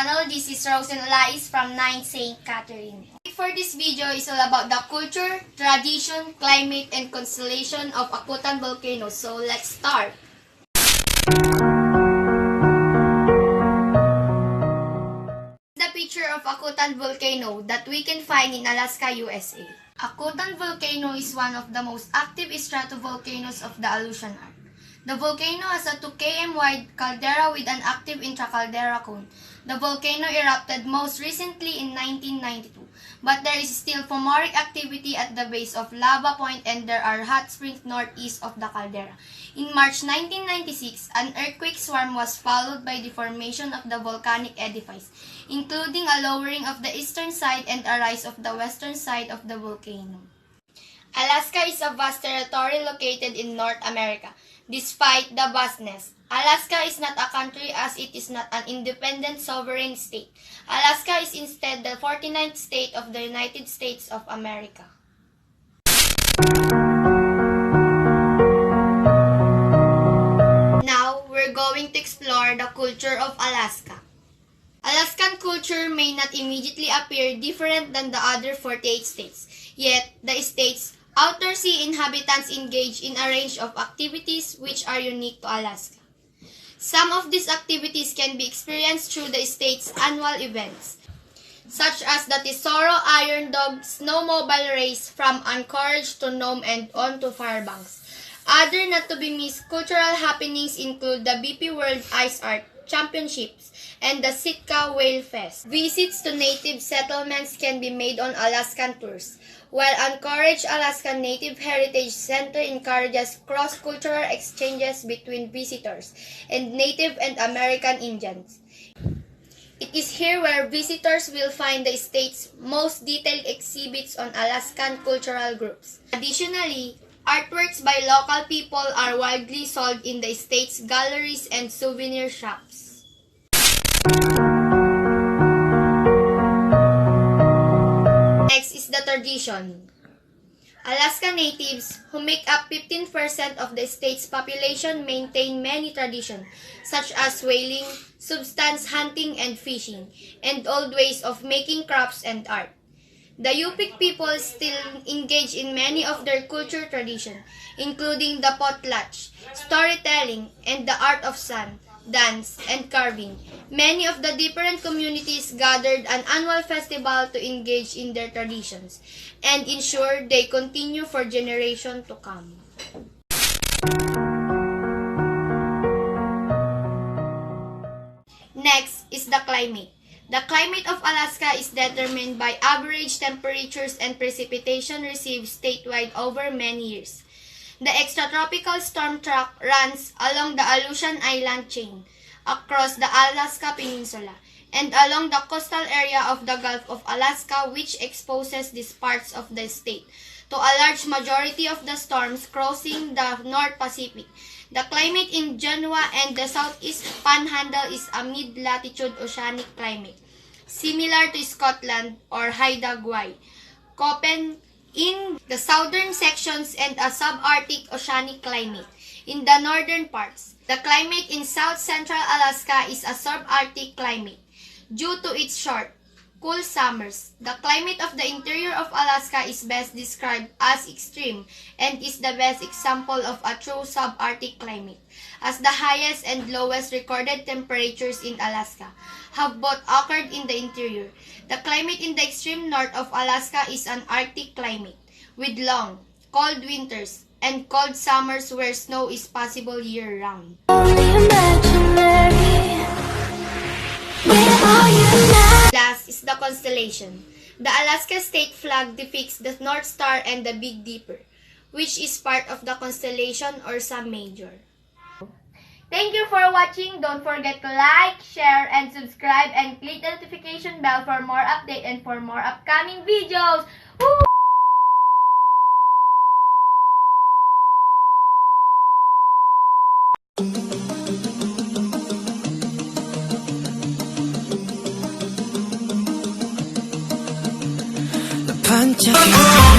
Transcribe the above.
channel. This is Rose and Lais from 9 St. Catherine. For this video is all about the culture, tradition, climate, and constellation of AKUTAN volcano. So let's start. The picture of AKUTAN volcano that we can find in Alaska, USA. AKUTAN volcano is one of the most active stratovolcanoes of the Aleutian Arc. The volcano has a 2 km wide caldera with an active intracaldera cone. The volcano erupted most recently in 1992, but there is still phomoric activity at the base of Lava Point and there are hot springs northeast of the caldera. In March 1996, an earthquake swarm was followed by the formation of the volcanic edifice, including a lowering of the eastern side and a rise of the western side of the volcano. Alaska is a vast territory located in North America. Despite the vastness, Alaska is not a country as it is not an independent sovereign state. Alaska is instead the 49th state of the United States of America. Now, we're going to explore the culture of Alaska. Alaskan culture may not immediately appear different than the other 48 states, yet the state's outer sea inhabitants engage in a range of activities which are unique to Alaska. Some of these activities can be experienced through the state's annual events, such as the Tesoro Iron Dog snowmobile race from Anchorage to Nome and on to Fairbanks. Other not to be missed cultural happenings include the BP World Ice Art Championships and the Sitka Whale Fest. Visits to native settlements can be made on Alaskan tours, while Anchorage Alaskan Native Heritage Center encourages cross-cultural exchanges between visitors and Native and American Indians. It is here where visitors will find the state's most detailed exhibits on Alaskan cultural groups. Additionally, artworks by local people are widely sold in the state's galleries and souvenir shops. Next is the tradition. Alaska natives, who make up 15% of the state's population, maintain many traditions, such as whaling, subsistence hunting and fishing, and old ways of making crafts and art. The Yupik people still engage in many of their culture traditions, including the potlatch, storytelling, and the art of song, dance, and carving. Many of the different communities gathered an annual festival to engage in their traditions and ensure they continue for generations to come. Next is the climate. The climate of Alaska is determined by average temperatures and precipitation received statewide over many years. The extratropical storm track runs along the Aleutian Island chain, across the Alaska Peninsula, and along the coastal area of the Gulf of Alaska, which exposes these parts of the state to a large majority of the storms crossing the North Pacific. The climate in Genoa and the southeast panhandle is a mid-latitude oceanic climate, similar to Scotland or Haida Gwaii, Köppen in the southern sections, and a subarctic oceanic climate in the northern parts. The climate in south-central Alaska is a subarctic climate due to its short, cool summers. The climate of the interior of Alaska is best described as extreme and is the best example of a true subarctic climate, as the highest and lowest recorded temperatures in Alaska have both occurred in the interior. The climate in the extreme north of Alaska is an Arctic climate, with long, cold winters and cold summers where snow is possible year-round. Last is the constellation. The Alaska state flag depicts the North Star and the Big Dipper, which is part of the constellation Ursa Major. Thank you for watching. Don't forget to like, share, and subscribe, and click the notification bell for more updates and for more upcoming videos. Woo! 반짝이는